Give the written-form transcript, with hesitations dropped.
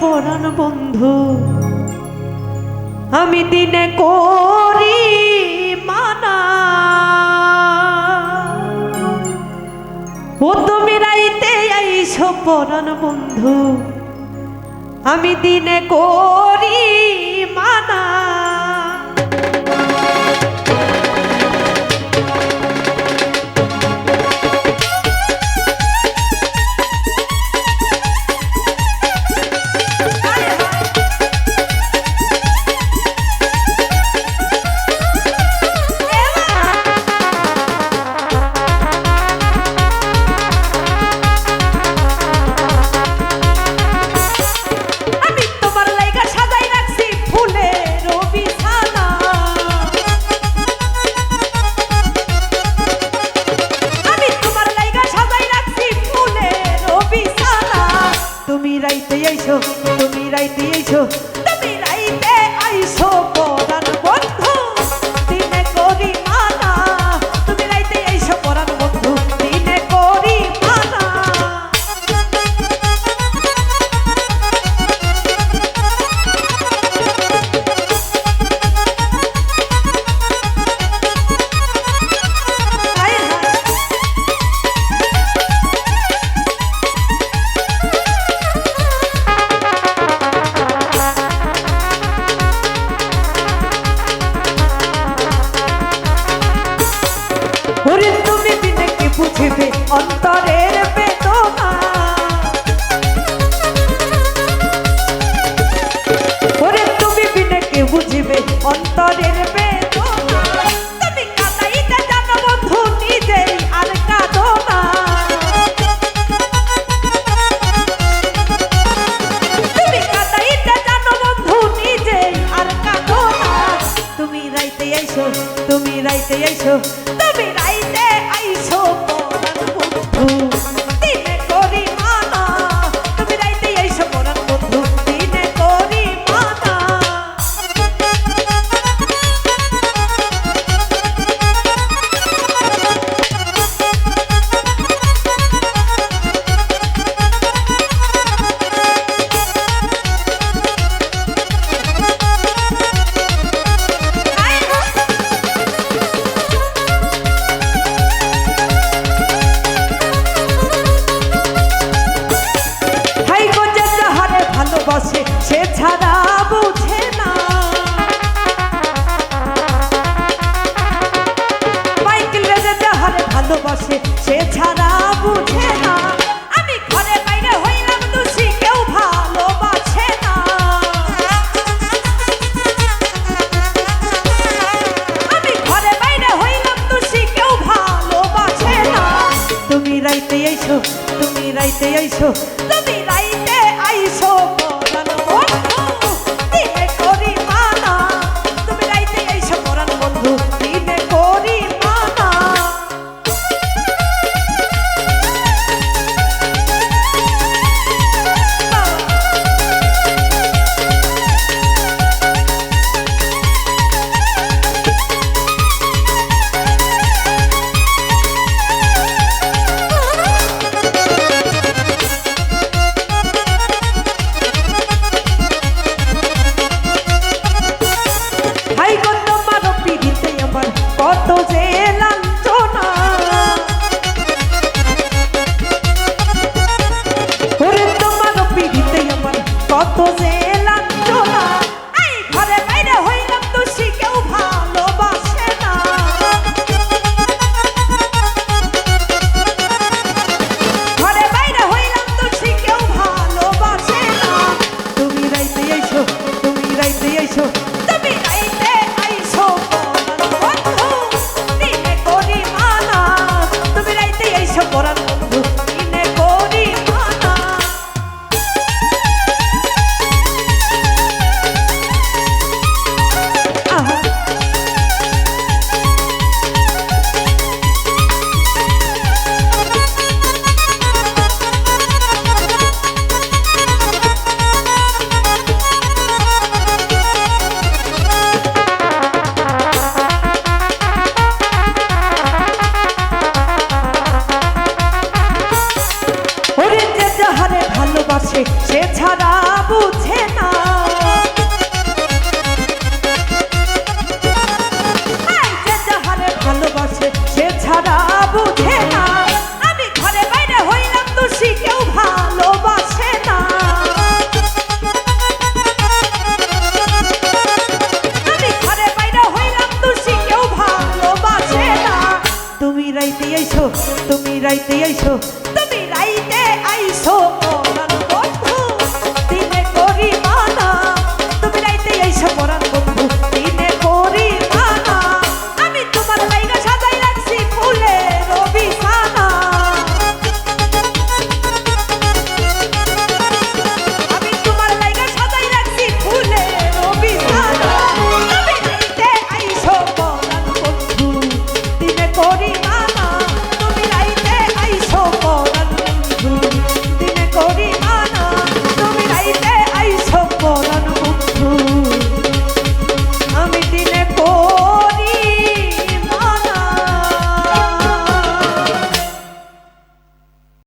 পরাণ বন্ধু আমি দিনে করি মানা ও তুমি রাইতে আইসো পরাণ বন্ধু আমি দিনে করি মানা তুমি রাইতে আইসো তুমি রাইতে আইসো পরাণ বন্ধু দিনে করি মানা তুমি রাইতে আইসো পরাণ বন্ধু দিনে করি মানা ওরে তুমি বিনে কি বুঝিবে অন্তরের বেদনা ওরে তুমি বিনে কি বুঝিবে অন্তরের বেদনা তুমি কাঁদাইতে জানো বন্ধু নিজেই আর কাঁদো না তুমি কাঁদাইতে জানো বন্ধু নিজেই আর কাঁদো না তুমি রাইতে আইসো তুমি রাইতে আইসো তুমি রাইতে আইসো পরাণ বন্ধু দিনে করি মানা তুমি রাইতে আইসো পরাণ বন্ধু দিনে করি মানা ভালোবাসে সে ছাড়া বুঝে না মাইকেল রে যাহারে ভালোবাসে সে ছাড়া বুঝে না আমি ঘরে বাইরে হইলাম দোষী কেউ ভালোবাসে না আমি ঘরে বাইরে হইলাম দোষী কেউ ভালোবাসে না তুমি রাইতে আইসো তুমি রাইতে আইসো তুমি রাইতে আইসো পরাণ বন্ধু দিনে করি মানা তুমি রাইতে আইসো পরাণ বন্ধু দিনে করি মানা কত যে লাঞ্ছনা ওরে তোমার পিড়িতে আমার কত যে লাঞ্ছনা এই ঘরে বাইরে হইলাম দোষী কেউ ভালোবাসে না ঘরে বাইরে হইলাম দোষী কেউ ভালোবাসে না তুমি রাইতে আইসো তুমি রাইতে আইসো তুমি রাইতে আইসো পরাণ বন্ধু দিনে করি মানা সে ছাড়া রাইতে আইছো তুমি রাইতে আইছো তুমি রাইতে আইছো